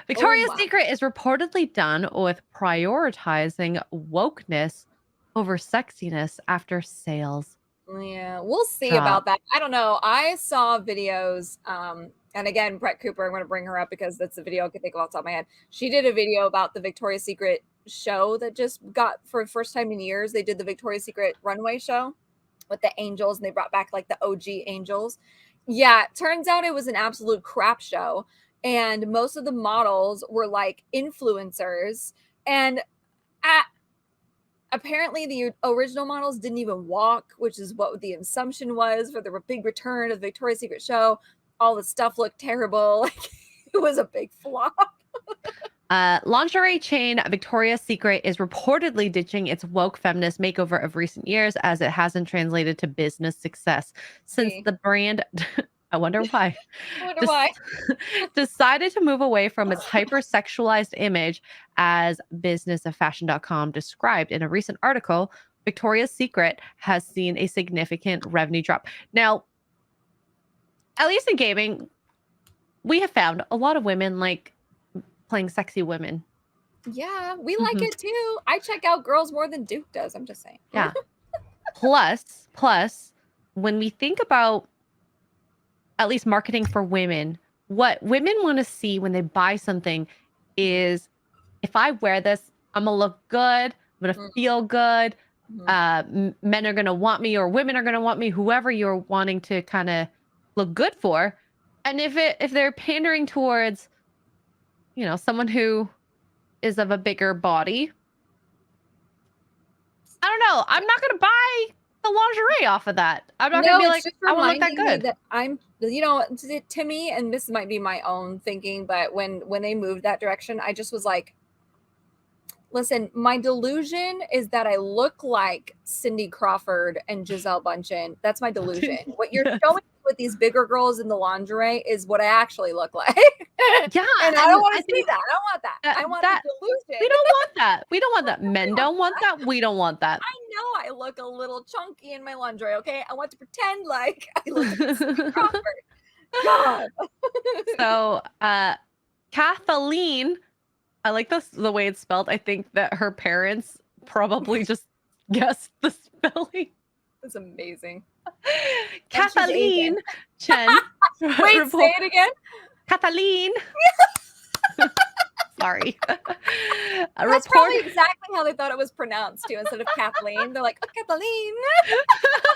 Oh Victoria's my. Secret is reportedly done with prioritizing wokeness over sexiness after sales Yeah, we'll see drop. about that. I don't know. I saw videos, and again, Brett Cooper, I'm going to bring her up because that's the video I could think of off the top of my head. She did a video about the Victoria's Secret show that just got for the first time in years. They did the Victoria's Secret runway show with the angels, and they brought back like the OG angels. Yeah, turns out it was an absolute crap show, and most of the models were like influencers, and at apparently the original models didn't even walk, which is what the assumption was for the big return of the Victoria's Secret show. All the stuff looked terrible. Like it was a big flop. Lingerie chain Victoria's Secret is reportedly ditching its woke feminist makeover of recent years as it hasn't translated to business success. Since See, the brand, I wonder why, I wonder why. just decided to move away from its hypersexualized image, as business of fashion.com described in a recent article. Victoria's Secret has seen a significant revenue drop. Now, at least in gaming, we have found a lot of women like playing sexy women. Yeah, we like Mhm. it too. I check out girls more than Duke does. I'm just saying. Yeah. Plus, when we think about at least marketing for women, what women want to see when they buy something is, if I wear this, I'm gonna look good, I'm gonna feel good. Mhm. Men are gonna want me, or women are gonna want me, whoever you're wanting to kind of look good for. And if they're pandering towards, someone who is of a bigger body, I don't know. I'm not gonna buy the lingerie off of that. I'm not gonna No, be it's like, just I want to look that reminding me good. that to me, and this might be my own thinking, but when they moved that direction, I just was like, listen, my delusion is that I look like Cindy Crawford and Giselle Bundchen. That's my delusion. What you're Yes. showing with these bigger girls in the lingerie is what I actually look like. Yeah, And I don't and want I to see think that. I don't want that. that I want the that we delusion. don't want that. We don't want that. I Men want don't want that. We don't want that. I know I look a little chunky in my lingerie, okay? I want to pretend like I look like Cindy Crawford. God. So, Kathleen, I like the way it's spelled. I think that her parents probably just guessed the spelling. That's amazing. And she's Kathleen Asian. Chen Wait, say report. it again. Kathleen. Sorry. A That's report. probably exactly how they thought it was pronounced too. Instead of Kathleen, they're like, oh, Kathleen.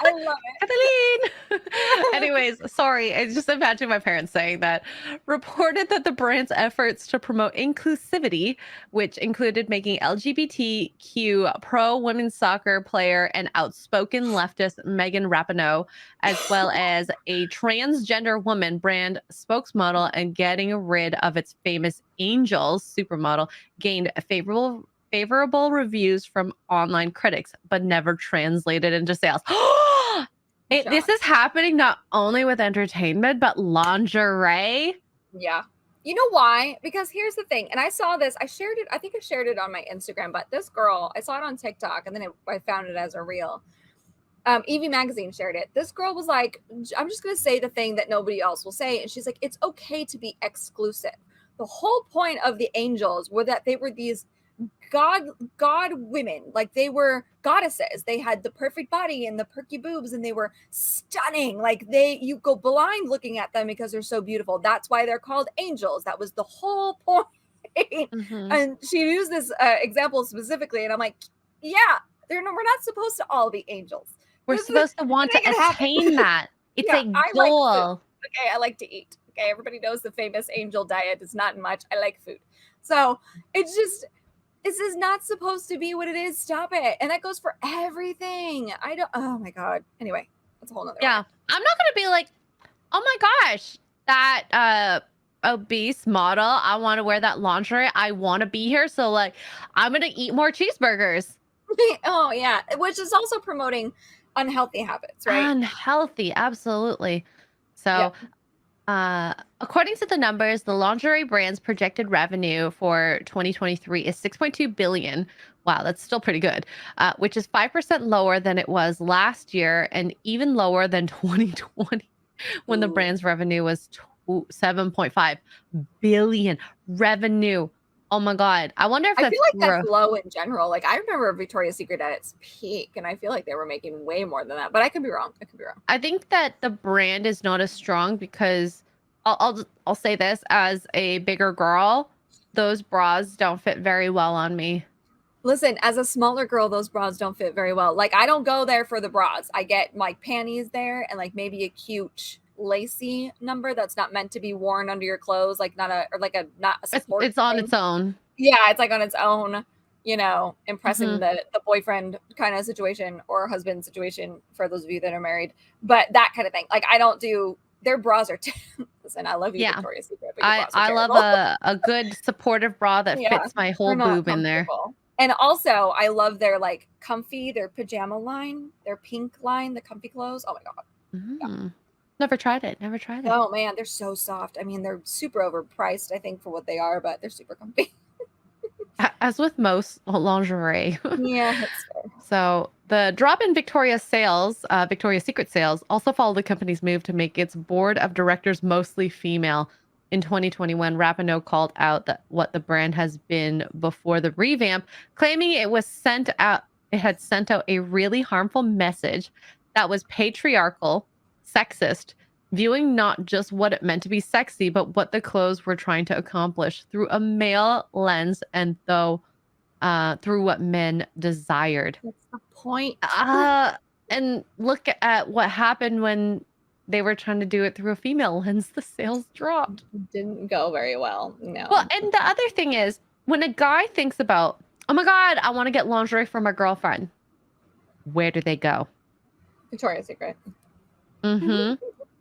I love Kathleen. it. Anyways, sorry. I just imagine my parents saying that. Reported that the brand's efforts to promote inclusivity, which included making LGBTQ pro women's soccer player and outspoken leftist Megan Rapinoe, as well as a transgender woman brand spokesmodel, and getting rid of its famous Angels supermodel, gained a favorable reviews from online critics, but never translated into sales. This Shocked. is happening not only with entertainment, but lingerie. Yeah. You know why? Because here's the thing, and I saw this. I shared it. I think I shared it on my Instagram. But this girl, I saw it on TikTok, and then I found it as a reel. Evie Magazine shared it. This girl was like, I'm just going to say the thing that nobody else will say. And she's like, it's okay to be exclusive. The whole point of the angels were that they were these god women, like they were goddesses. They had the perfect body and the perky boobs, and they were stunning. Like you go blind looking at them because they're so beautiful. That's why they're called angels. That was the whole point. Mm-hmm. And she used this example specifically, and I'm like, yeah, we're not supposed to all be angels. We're supposed to want to It ain't gonna happen. attain that. It's Yeah, a I like food. goal. Okay, I like to eat. Okay, everybody knows the famous angel diet is not much. I like food. So it's just, this is not supposed to be what it is. Stop it. And that goes for everything. I don't, oh my God. Anyway, that's a whole nother Yeah. rant. I'm not gonna be like, oh my gosh, that obese model. I want to wear that lingerie. I want to be here. So like, I'm gonna eat more cheeseburgers. Oh yeah, which is also promoting unhealthy habits, right? Unhealthy, absolutely. So, Yep. according to the numbers, the lingerie brand's projected revenue for 2023 is 6.2 billion. Wow, that's still pretty good. Which is 5% lower than it was last year, and even lower than 2020, when the Ooh. brand's revenue was 7.5 billion revenue. Oh my god. I wonder if I that's feel like that's low in general. Like I remember Victoria's Secret at its peak, and I feel like they were making way more than that. But I could be wrong. I could be wrong. I think that the brand is not as strong because I'll say this as a bigger girl, those bras don't fit very well on me. Listen, as a smaller girl, those bras don't fit very well. Like I don't go there for the bras. I get like panties there and like maybe a cute lacy number that's not meant to be worn under your clothes, like not a support. It's on thing. its own. Yeah, it's like on its own, impressing Mhm. the boyfriend kind of situation or husband situation for those of you that are married. But that kind of thing. Like I don't do their bras are listen, I love you, Yeah. Victoria's Secret, but your bras are I love terrible. a good supportive bra that Yeah, fits my they're whole not boob in there. comfortable. And also, I love their like comfy, their pajama line, their pink line, the comfy clothes. Oh my god. Yeah. Mm. Never tried it. Never tried it. Oh man, they're so soft. I mean, they're super overpriced, I think, for what they are, but they're super comfy. As with most lingerie. Yeah, that's fair. So the drop in Victoria's Secret sales, also followed the company's move to make its board of directors mostly female. In 2021, Rapinoe called out that what the brand has been before the revamp, claiming it had sent out a really harmful message that was patriarchal, sexist, viewing not just what it meant to be sexy, but what the clothes were trying to accomplish through a male lens and through what men desired. That's the point. And look at what happened when they were trying to do it through a female lens. The sales dropped. Didn't go very well. No. Well, and the other thing is, when a guy thinks about, oh my God, I want to get lingerie for my girlfriend, where do they go? Victoria's Secret. Mm-hmm.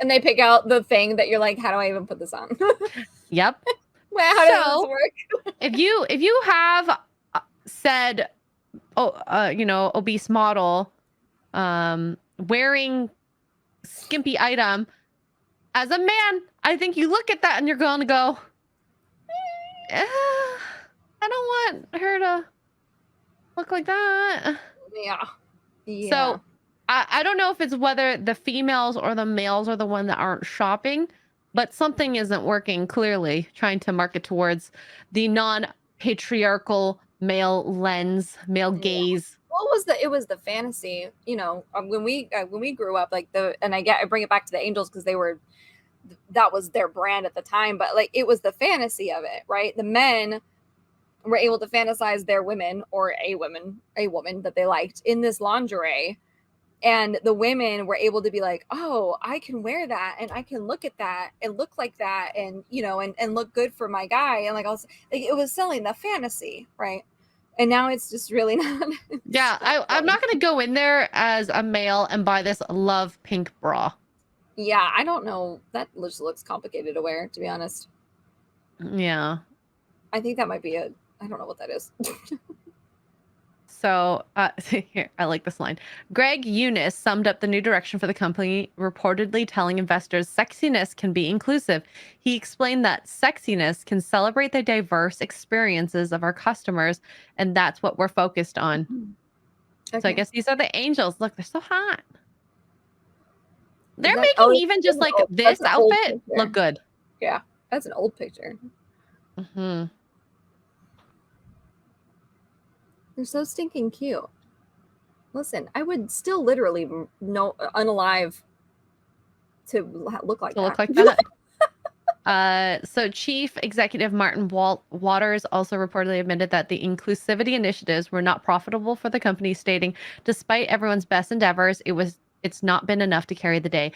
And they pick out the thing that you're like, how do I even put this on? Yep. Well, how does this work? if you have said, obese model, wearing skimpy item, as a man, I think you look at that and you're going to go, I don't want her to look like that. Yeah. So I don't know if it's whether the females or the males are the one that aren't shopping, but something isn't working clearly, trying to market towards the non-patriarchal male lens, male gaze. It was the fantasy, when we grew up, like I bring it back to the Angels because that was their brand at the time, but like it was the fantasy of it, right? The men were able to fantasize their women or a woman that they liked in this lingerie, and the women were able to be like, oh, I can wear that and I can look at that and look like that and and look good for my guy, and like it was selling the fantasy, right? And now it's just really not. Yeah, I'm not going to go in there as a male and buy this love pink bra. Yeah, I don't know. That just looks complicated to wear, to be honest. Yeah. I think that might be I don't know what that is. So here, I like this line. Greg Eunice summed up the new direction for the company, reportedly telling investors sexiness can be inclusive. He explained that sexiness can celebrate the diverse experiences of our customers, and that's what we're focused on. Okay. So I guess these are the Angels. Look, they're so hot. They're making even just like this outfit look good. Yeah, that's an old picture. Mm-hmm. They're so stinking cute. Listen, I would still literally unalive to look like that. So Chief Executive Martin Waters also reportedly admitted that the inclusivity initiatives were not profitable for the company, stating, despite everyone's best endeavors, it's not been enough to carry the day.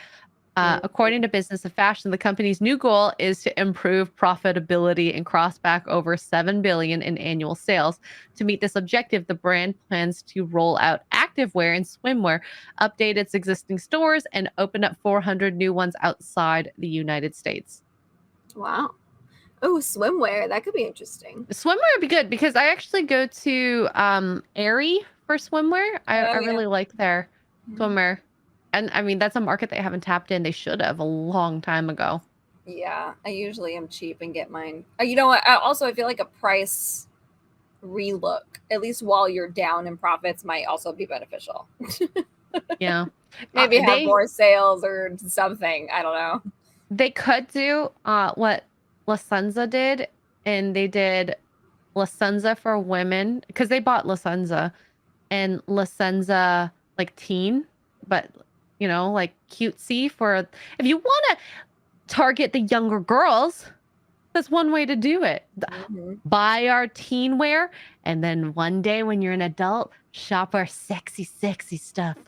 According to Business of Fashion, the company's new goal is to improve profitability and cross back over $7 billion in annual sales. To meet this objective, the brand plans to roll out activewear and swimwear, update its existing stores, and open up 400 new ones outside the United States. Wow. Oh, swimwear. That could be interesting. Swimwear would be good because I actually go to Aerie for swimwear. I really like their swimwear. And I mean, that's a market they haven't tapped in. They should have a long time ago. Yeah, I usually am cheap and get mine. You know what? I feel like a price relook, at least while you're down in profits, might also be beneficial. Yeah. Maybe have more sales or something. I don't know. They could do what La Senza did, and they did La Senza for women because they bought La Senza and La Senza like teen, but like cutesy for if you want to target the younger girls. That's one way to do it. Mhm. Buy our teen wear, and then one day when you're an adult, shop our sexy, sexy stuff.